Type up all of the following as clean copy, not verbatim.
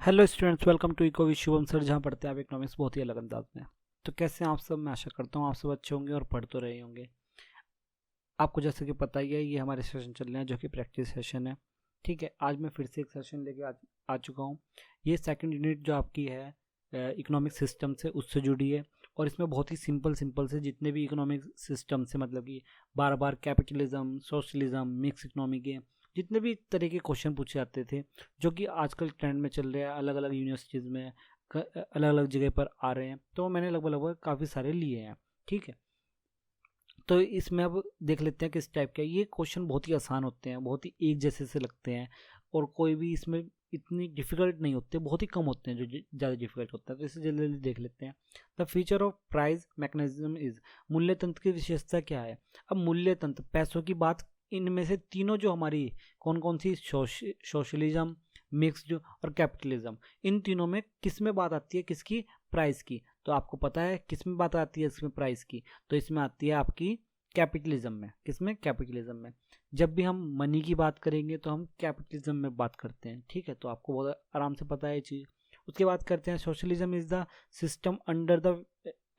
Hello students, welcome to eco with Shubham sir, जहाँ पढ़ते हैं आप इकोनॉमिक्स बहुत ही अलग अंदाज में। तो कैसे हैं आप सब? मैं आशा करता हूँ आप सब अच्छे होंगे और पढ़ तो रहे होंगे। आपको जैसे कि पता ही है, ये हमारे सेशन चल रहे हैं जो कि प्रैक्टिस सेशन है। ठीक है, आज मैं फिर से एक सेशन लेके आ चुका हूँ। ये सेकंड यूनिट जो आपकी है इकोनॉमिक सिस्टम से, उससे जुड़ी है। और इसमें बहुत ही सिंपल सिंपल से जितने भी इकोनॉमिक सिस्टम से, मतलब कि बार बार कैपिटलिज्म, सोशलिज्म, मिक्स इकोनॉमी के जितने भी तरह के क्वेश्चन पूछे जाते थे, जो कि आजकल ट्रेंड में चल रहे हैं, अलग अलग यूनिवर्सिटीज़ में अलग अलग जगह पर आ रहे हैं, तो मैंने लगभग लगभग काफ़ी सारे लिए हैं। ठीक है, तो इसमें अब देख लेते हैं किस टाइप का है। ये क्वेश्चन बहुत ही आसान होते हैं, बहुत ही एक जैसे से लगते हैं, और कोई भी इसमें इतनी डिफिकल्ट नहीं होते, बहुत ही कम होते हैं जो ज़्यादा डिफिकल्ट होता है। तो इसे जल्दी जल्दी देख लेते हैं। The feature of price mechanism is, मूल्य तंत्र की विशेषता क्या है? अब मूल्य तंत्र, पैसों की बात, इनमें से तीनों जो हमारी कौन कौन सी, सोशलिज्म, मिक्स्ड और कैपिटलिज्म, इन तीनों में किस में बात आती है? किसकी? प्राइस की। तो आपको पता है किस में बात आती है इसमें प्राइस की? तो इसमें आती है आपकी कैपिटलिज्म में। किसमें? कैपिटलिज्म में। जब भी हम मनी की बात करेंगे तो हम कैपिटलिज्म में बात करते हैं। ठीक है, तो आपको बहुत आराम से पता है ये चीज़। उसके बाद करते हैं socialism is the system under the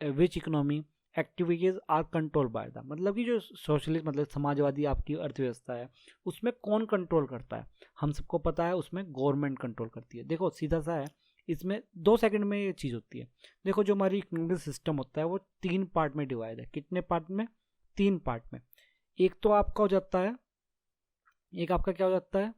which economy activities are control by the, मतलब कि जो सोशलिस्ट मतलब समाजवादी आपकी अर्थव्यवस्था है, उसमें कौन कंट्रोल करता है? हम सबको पता है उसमें गवर्नमेंट कंट्रोल करती है। देखो सीधा सा है, इसमें 2 सेकंड में ये चीज़ होती है। देखो जो हमारी इकोनॉमिक सिस्टम होता है वो 3 पार्ट में डिवाइड है। कितने पार्ट में? 3 पार्ट में। एक तो आपका हो जाता है, एक आपका क्या हो जाता है,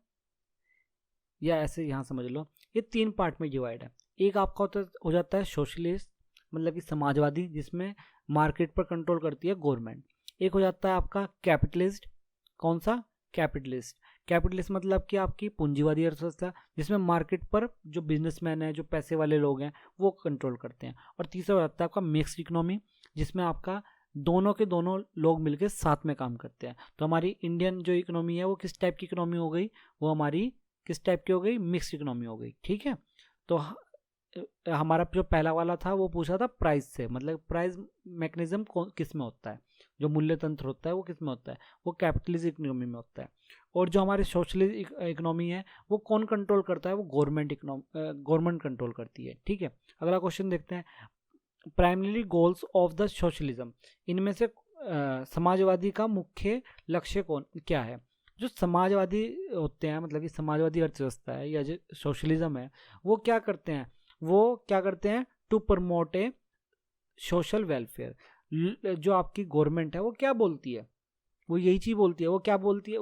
या ऐसे यहाँ समझ लो, ये 3 पार्ट में डिवाइड है। एक आपका हो जाता है सोशलिस्ट, मतलब कि समाजवादी, जिसमें मार्केट पर कंट्रोल करती है गवर्नमेंट। एक हो जाता है आपका कैपिटलिस्ट। कौन सा? कैपिटलिस्ट। कैपिटलिस्ट मतलब कि आपकी पूंजीवादी अर्थव्यवस्था, जिसमें मार्केट पर जो बिजनेसमैन है, जो पैसे वाले लोग हैं, वो कंट्रोल करते हैं। और तीसरा हो जाता है आपका मिक्स्ड इकोनॉमी, जिसमें आपका दोनों के दोनों लोग मिलकर साथ में काम करते हैं। तो हमारी इंडियन जो इकोनॉमी है वो किस टाइप की इकोनॉमी हो गई? वो हमारी किस टाइप की हो गई? मिक्स्ड इकोनॉमी हो गई। ठीक है, तो हमारा जो पहला वाला था वो पूछा था प्राइस से, मतलब प्राइस मैकेनिज्म किस में होता है, जो मूल्य तंत्र होता है वो किस में होता है? वो कैपिटलिस्ट इकोनॉमी में होता है। और जो हमारी सोशलिस्ट इकोनॉमी है वो कौन कंट्रोल करता है? वो गवर्नमेंट कंट्रोल करती है। ठीक है, अगला क्वेश्चन देखते हैं। Primary goals of the socialism, इनमें से समाजवादी का मुख्य लक्ष्य क्या है? जो समाजवादी होते हैं, मतलब कि समाजवादी अर्थव्यवस्था है या जो सोशलिज्म है, वो क्या करते हैं? To promote a social welfare. जो आपकी गवर्नमेंट है वो क्या बोलती है? वो यही चीज़ बोलती है। वो क्या बोलती है?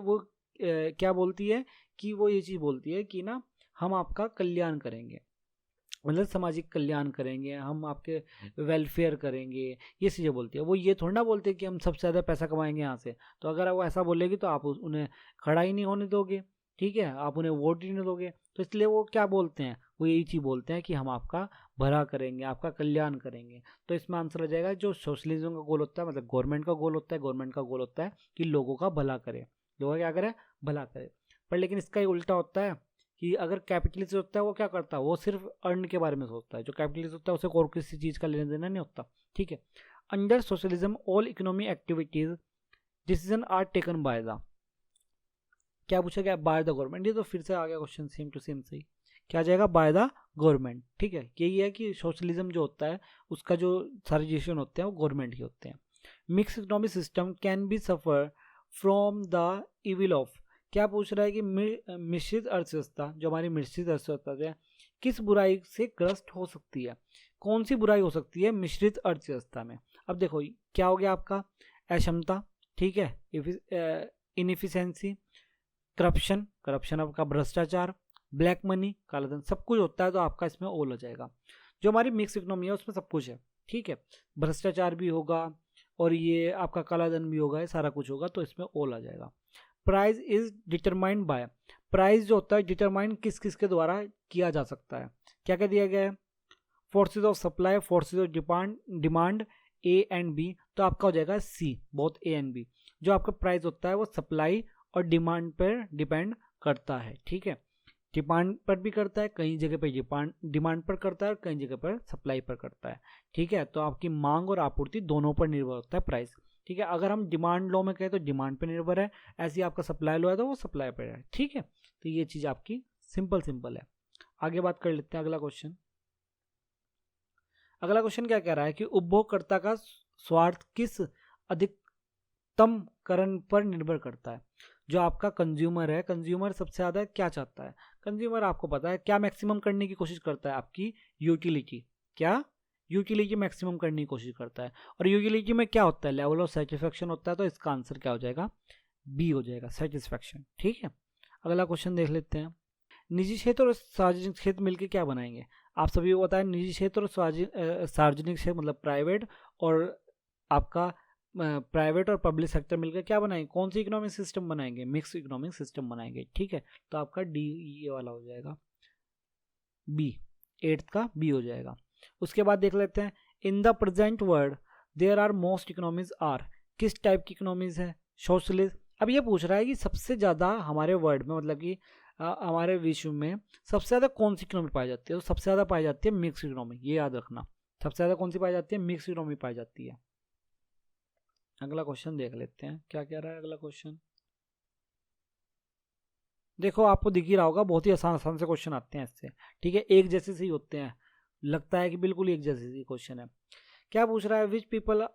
क्या बोलती है कि वो ये चीज़ बोलती है कि ना, हम आपका कल्याण करेंगे, मतलब सामाजिक कल्याण करेंगे, हम आपके वेलफेयर करेंगे, ये चीज़ें बोलती है। वो ये थोड़ा ना बोलते कि हम सबसे ज़्यादा पैसा कमाएंगे यहाँ से। तो अगर वो ऐसा बोलेगी तो आप उन्हें खड़ा ही नहीं होने दोगे। ठीक है, आप उन्हें वोट ही नहीं दोगे। तो इसलिए वो क्या बोलते हैं? वो यही चीज़ बोलते हैं कि हम आपका भला करेंगे, आपका कल्याण करेंगे। तो इसमें आंसर आ जाएगा, जो सोशलिज्म का गोल होता है, मतलब गवर्नमेंट का गोल होता है, गवर्नमेंट का गोल होता है कि लोगों का भला करे। लोगों का क्या करे? भला करे। पर लेकिन इसका ही उल्टा होता है कि अगर कैपिटलिस्ट होता है वो क्या करता है? वो सिर्फ अर्न के बारे में सोचता है। जो कैपिटलिस्ट होता है उसे और किसी चीज़ का लेना देना नहीं होता। ठीक है, under socialism all economy activities decision are taken by the, क्या पूछा गया? By the government. ये तो फिर से आ गया क्वेश्चन सेम टू सेम सही। क्या आ जाएगा? Bye the government. ठीक है, यही है कि सोशलिज्म जो होता है उसका जो सारे डिसीजन होते हैं वो गवर्नमेंट के होते हैं। Mix economic system can be suffer from the evil of, क्या पूछ रहा है कि मिश्रित अर्थव्यवस्था, जो हमारी मिश्रित अर्थव्यवस्था है, किस बुराई से ग्रस्त हो सकती है? कौन सी बुराई हो सकती है मिश्रित अर्थव्यवस्था में? अब देखो क्या हो गया आपका? अक्षमता, ठीक है, इनएफिशिएंसी, करप्शन, करप्शन आपका भ्रष्टाचार, ब्लैक मनी, कालाधन, सब कुछ होता है। तो आपका इसमें ऑल हो जाएगा। जो हमारी मिक्स इकोनॉमी है उसमें सब कुछ है। ठीक है, भ्रष्टाचार भी होगा और ये आपका कालाधन भी होगा, ये सारा कुछ होगा, तो इसमें ऑल आ जाएगा। Price is determined by, price जो होता है डिटरमाइन किस किस के द्वारा किया जा सकता है? क्या क्या दिया गया है? Forces of supply, forces of demand, A and B. तो आपका हो जाएगा C, both A and B. जो आपका प्राइस होता है वो सप्लाई और डिमांड पर डिपेंड करता है। ठीक है, डिमांड पर भी करता है, कई जगह पर डिमांड पर करता है और कई जगह पर सप्लाई पर करता है। ठीक है, तो आपकी मांग और आपूर्ति दोनों पर निर्भर होता है प्राइस। ठीक है, अगर हम डिमांड लो में कहें तो डिमांड पर निर्भर है, ऐसे ही आपका सप्लाई लो है तो वो सप्लाई पर है। ठीक है, तो ये चीज़ आपकी सिंपल सिंपल है। आगे बात कर लेते हैं अगला क्वेश्चन। अगला क्वेश्चन क्या कह रहा है कि उपभोगकर्ता का स्वार्थ किस अधिकतमकरण पर निर्भर करता है। जो आपका कंज्यूमर है, कंज्यूमर सबसे ज़्यादा क्या चाहता है? कंज्यूमर आपको पता है क्या मैक्सिमम करने की कोशिश करता है? आपकी यूटिलिटी। क्या? यूटिलिटी मैक्सिमम करने की कोशिश करता है। और यूटिलिटी में क्या होता है? लेवल ऑफ सेटिस्फेक्शन होता है। तो इसका आंसर क्या हो जाएगा? बी हो जाएगा, सेटिस्फेक्शन। ठीक है, अगला क्वेश्चन देख लेते हैं। निजी क्षेत्र और सार्वजनिक क्षेत्र मिलकर क्या बनाएंगे? आप सभी को पता है निजी क्षेत्र और सार्वजनिक क्षेत्र मतलब प्राइवेट और आपका प्राइवेट और पब्लिक सेक्टर मिलकर क्या बनाएंगे? कौन सी इकोनॉमिक सिस्टम बनाएंगे? मिक्स इकोनॉमिक सिस्टम बनाएंगे। ठीक है, तो आपका डी ये वाला हो जाएगा, बी, 8th का बी हो जाएगा। उसके बाद देख लेते हैं, in the present world there are most economies are, किस टाइप की इकोनॉमीज है? सोशलिस्ट। अब ये पूछ रहा है कि सबसे ज़्यादा हमारे वर्ल्ड में मतलब कि हमारे विश्व में सबसे ज़्यादा कौन सी इकोनॉमी पाई जाती है? तो सबसे ज़्यादा पाई जाती है मिक्स इकोनॉमी, ये याद रखना। सबसे ज़्यादा कौन सी पाई जाती है? मिक्स इकोनॉमी पाई जाती है। अगला क्वेश्चन देख लेते हैं क्या कह रहा है अगला क्वेश्चन। देखो आपको दिख ही रहा होगा, बहुत ही आसान आसान से क्वेश्चन आते हैं इससे। ठीक है, एक जैसे से ही होते हैं, लगता है कि बिल्कुल एक जैसे ही क्वेश्चन है। क्या पूछ रहा है? Which people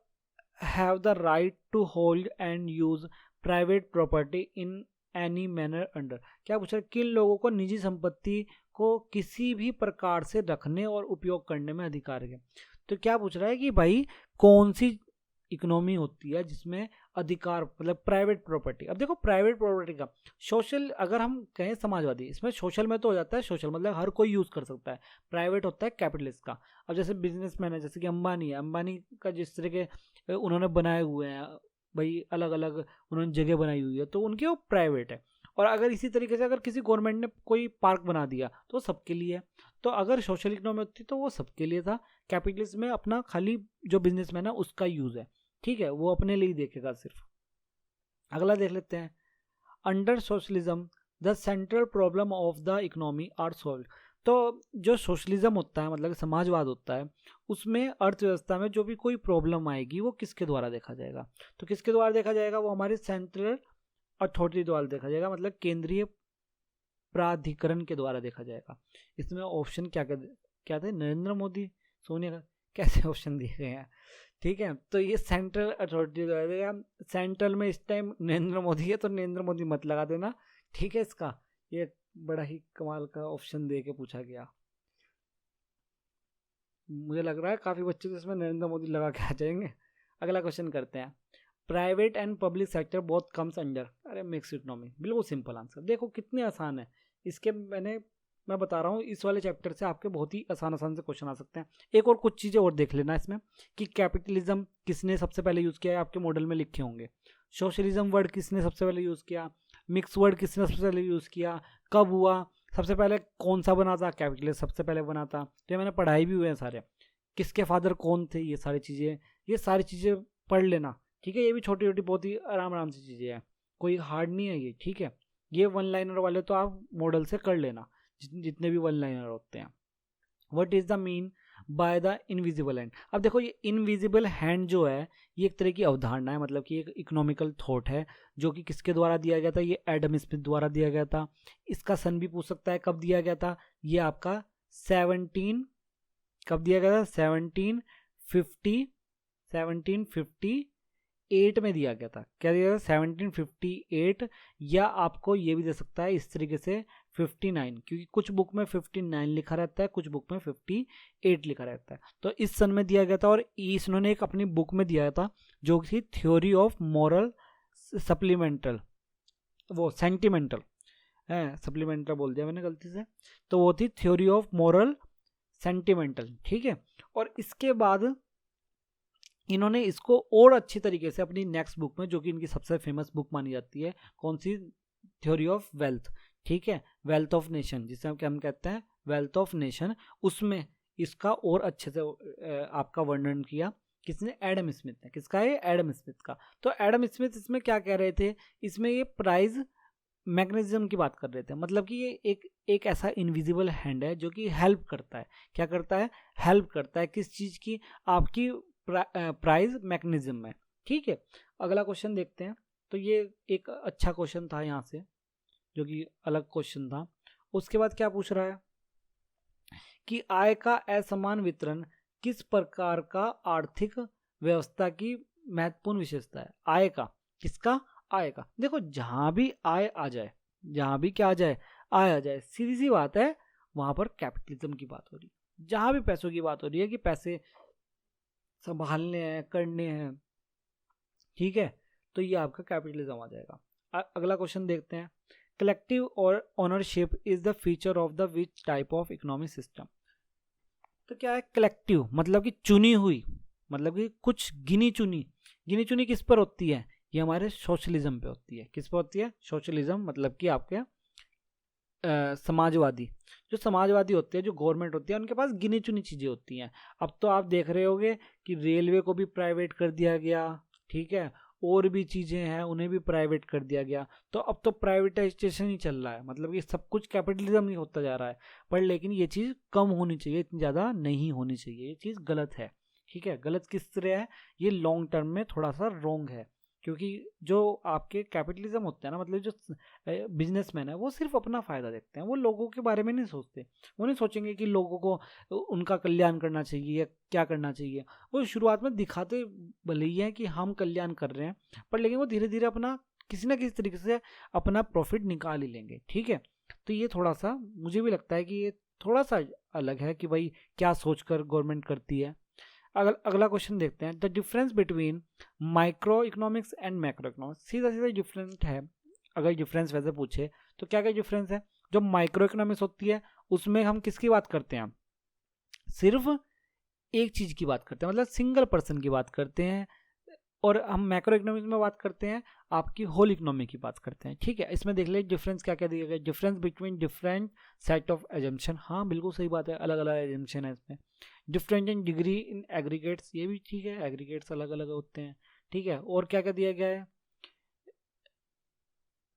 have the right to hold and use private property in any manner under. क्या पूछ रहा है? किन लोगों को निजी संपत्ति को किसी भी प्रकार से रखने और उपयोग करने में अधिकार है? तो क्या पूछ रहा है कि भाई कौन सी इकोनॉमी होती है जिसमें अधिकार मतलब प्राइवेट प्रॉपर्टी। अब देखो प्राइवेट प्रॉपर्टी का सोशल, अगर हम कहें समाजवादी, इसमें सोशल में तो हो जाता है सोशल मतलब हर कोई यूज़ कर सकता है। प्राइवेट होता है कैपिटलिस्ट का। अब जैसे बिजनेसमैन है, जैसे कि अंबानी है, अंबानी का जिस तरह के उन्होंने बनाए हुए हैं भाई, अलग अलग उन्होंने जगह बनाई हुई है, तो उनकी वो प्राइवेट है। और अगर इसी तरीके से अगर किसी गवर्नमेंट ने कोई पार्क बना दिया तो वो सबके लिए है। तो अगर सोशल इकोनॉमी होती तो वो सबके लिए था। कैपिटलिस्ट में अपना खाली जो बिजनेसमैन है उसका यूज़ है। ठीक है, वो अपने लिए ही देखेगा सिर्फ। अगला देख लेते हैं, under socialism the central problem of the economy are solve. तो जो सोशलिज्म होता है मतलब समाजवाद होता है, उसमें अर्थव्यवस्था में जो भी कोई प्रॉब्लम आएगी वो किसके द्वारा देखा जाएगा? तो किसके द्वारा देखा जाएगा? वो हमारे सेंट्रल अथॉरिटी द्वारा देखा जाएगा, मतलब केंद्रीय प्राधिकरण के द्वारा देखा जाएगा। इसमें ऑप्शन क्या थे? नरेंद्र मोदी, सोनिया गांधी, कैसे ऑप्शन दिए गए हैं? ठीक है, तो ये सेंट्रल अथॉरिटी द्वारा देगा। सेंट्रल में इस टाइम नरेंद्र मोदी है तो नरेंद्र मोदी मत लगा देना। ठीक है, इसका ये बड़ा ही कमाल का ऑप्शन दे के पूछा गया। मुझे लग रहा है काफ़ी बच्चे तो इसमें नरेंद्र मोदी लगा के आ जाएंगे। अगला क्वेश्चन करते हैं, private and public sector both comes under, अरे मिक्स इकोनॉमी। बिल्कुल सिंपल आंसर, देखो कितने आसान है। इसके मैं बता रहा हूँ इस वाले चैप्टर से आपके बहुत ही आसान आसान से क्वेश्चन आ सकते हैं। एक और कुछ चीज़ें और देख लेना इसमें कि कैपिटलिज्म किसने सबसे पहले यूज़ किया है, आपके मॉडल में लिखे होंगे। सोशलिज्म वर्ड किसने सबसे पहले यूज़ किया, मिक्स वर्ड किसने सबसे पहले यूज़ किया, कब हुआ, सबसे पहले कौन सा बना था, कैपिटलिस्ट सबसे पहले बना था। तो ये मैंने पढ़ाई भी हुए हैं सारे, किसके फादर कौन थे, ये सारी चीज़ें पढ़ लेना। ठीक है, ये भी छोटी छोटी बहुत ही आराम आराम से चीज़ें हैं, कोई हार्ड नहीं है ये। ठीक है, ये वन लाइनर वाले तो आप मॉडल से कर लेना, जितने भी वन लाइनर होते हैं। What is the mean by the invisible hand. अब देखो ये इनविजिबल हैंड जो है ये एक तरह की अवधारणा है, मतलब कि एक इकोनॉमिकल थॉट है जो कि किसके द्वारा दिया गया था? ये एडम स्मिथ द्वारा दिया गया था। इसका सन भी पूछ सकता है कब दिया गया था। ये आपका 17 कब दिया गया था? 1758 में दिया गया था। क्या दिया गया था? 1758। या आपको ये भी दे सकता है इस तरीके से 59, क्योंकि कुछ बुक में 59 लिखा रहता है, कुछ बुक में 58 लिखा रहता है। तो इस सन में दिया गया था। और इन्होंने एक अपनी बुक में दिया था जो थी थ्योरी ऑफ मॉरल सप्लीमेंटल, वो सेंटिमेंटल है, सप्लीमेंटल बोल दिया मैंने गलती से, तो वो थी थ्योरी ऑफ मॉरल सेंटिमेंटल। ठीक है, और इसके बाद इन्होंने इसको और अच्छी तरीके से अपनी नेक्स्ट बुक में, जो कि इनकी सबसे फेमस बुक मानी जाती है, कौन सी? Theory of wealth. ठीक है, वेल्थ ऑफ नेशन, जिसे हम कहते हैं वेल्थ ऑफ नेशन, उसमें इसका और अच्छे से आपका वर्णन किया। किसने? एडम स्मिथ ने। किसका है? एडम स्मिथ का। तो एडम स्मिथ इसमें क्या कह रहे थे? इसमें ये प्राइज मैकेनिज्म की बात कर रहे थे, मतलब कि ये एक ऐसा इनविजिबल हैंड है जो कि हेल्प करता है। क्या करता है? हेल्प करता है किस चीज़ की? आपकी प्राइज मैकेनिज्म में। ठीक है, अगला क्वेश्चन देखते हैं। तो ये एक अच्छा क्वेश्चन था यहाँ से, जो कि अलग क्वेश्चन था। उसके बाद क्या पूछ रहा है? कि आय का असमान वितरण किस प्रकार का आर्थिक व्यवस्था की महत्वपूर्ण विशेषता है। आय का, किसका? आय का। देखो जहां भी आय आ जाए, जहां भी क्या आ जाए, आय आ जाए, सीधी सी बात है वहां पर कैपिटलिज्म की बात हो रही है। जहां भी पैसों की बात हो रही है कि पैसे संभालने हैं, करने हैं, ठीक है, तो ये आपका कैपिटलिज्म आ जाएगा। अगला क्वेश्चन देखते हैं। कलेक्टिव और ownership is the feature of the which type of economic system. तो क्या है कलेक्टिव? मतलब कि चुनी हुई, मतलब कि कुछ गिनी चुनी किस पर होती है? ये हमारे सोशलिज्म पे होती है। किस पर होती है? सोशलिज्म, मतलब कि आपके समाजवादी। जो समाजवादी होते हैं, जो गवर्नमेंट होती है, उनके पास गिनी चुनी चीज़ें होती हैं। अब तो आप देख रहे होगे कि रेलवे को भी प्राइवेट कर दिया गया, ठीक है, और भी चीज़ें हैं उन्हें भी प्राइवेट कर दिया गया। तो अब तो प्राइवेटाइजेशन ही चल रहा है, मतलब ये सब कुछ कैपिटलिज्म ही होता जा रहा है। पर लेकिन ये चीज़ कम होनी चाहिए, इतनी ज़्यादा नहीं होनी चाहिए। ये चीज़ गलत है, ठीक है। गलत किस तरह है? ये लॉन्ग टर्म में थोड़ा सा रॉन्ग है, क्योंकि जो आपके कैपिटलिज्म होते हैं ना, मतलब जो बिजनेसमैन है, वो सिर्फ अपना फ़ायदा देखते हैं, वो लोगों के बारे में नहीं सोचते। वो नहीं सोचेंगे कि लोगों को उनका कल्याण करना चाहिए या क्या करना चाहिए। वो शुरुआत में दिखाते भले ही हैं कि हम कल्याण कर रहे हैं, पर लेकिन वो धीरे धीरे अपना किसी ना किसी तरीके से अपना प्रॉफिट निकाल ही लेंगे, ठीक है। तो ये थोड़ा सा मुझे भी लगता है कि ये थोड़ा सा अलग है कि भाई क्या सोचकर गवर्नमेंट करती है। अगला क्वेश्चन देखते हैं। The difference between micro economics and macro economics. सीधा सीधा डिफरेंट है। अगर डिफरेंस वैसे पूछे तो क्या क्या डिफरेंस है? जो माइक्रो इकोनॉमिक्स होती है उसमें हम किसकी बात करते हैं? सिर्फ एक चीज़ की बात करते हैं, मतलब सिंगल पर्सन की बात करते हैं। और हम मैक्रो इकोनॉमिक्स में बात करते हैं, आपकी होल इकोनॉमी की बात करते हैं, ठीक है। इसमें देख ले डिफरेंस क्या क्या दिया गया। Difference between different set of assumption. हाँ बिल्कुल सही बात है, अलग अलग एजम्पशन है इसमें। Different in degree in aggregates, ये भी ठीक है, एग्रीगेट्स अलग अलग होते हैं, ठीक है। और क्या क्या दिया गया है?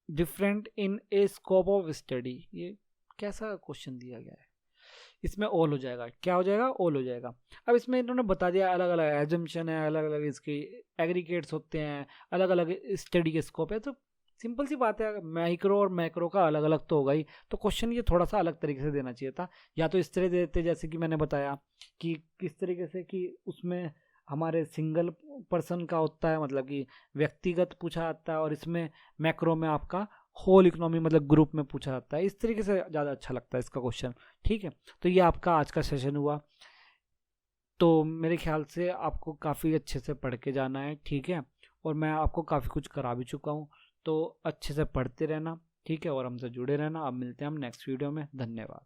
Different in A scope of study. ये कैसा क्वेश्चन दिया गया है? इसमें ऑल हो जाएगा। क्या हो जाएगा? ऑल हो जाएगा। अब इसमें इन्होंने बता दिया अलग अलग एजम्पशन है, अलग अलग इसके एग्रीगेट्स होते हैं, अलग अलग स्टडी के स्कोप है। तो सिंपल सी बात है, माइक्रो और मैक्रो का अलग अलग तो होगा ही। तो क्वेश्चन ये थोड़ा सा अलग तरीके से देना चाहिए था, या तो इस तरह दे देते जैसे कि मैंने बताया कि किस तरीके से कि उसमें हमारे सिंगल पर्सन का होता है, मतलब कि व्यक्तिगत पूछा जाता है, और इसमें मैक्रो में आपका होल इकोनॉमी मतलब ग्रुप में पूछा जाता है। इस तरीके से ज़्यादा अच्छा लगता है इसका क्वेश्चन, ठीक है। तो ये आपका आज का सेशन हुआ। तो मेरे ख्याल से आपको काफ़ी अच्छे से पढ़ के जाना है, ठीक है। और मैं आपको काफ़ी कुछ करा भी चुका हूँ, तो अच्छे से पढ़ते रहना, ठीक है, और हमसे जुड़े रहना। अब मिलते हैं हम नेक्स्ट वीडियो में। धन्यवाद।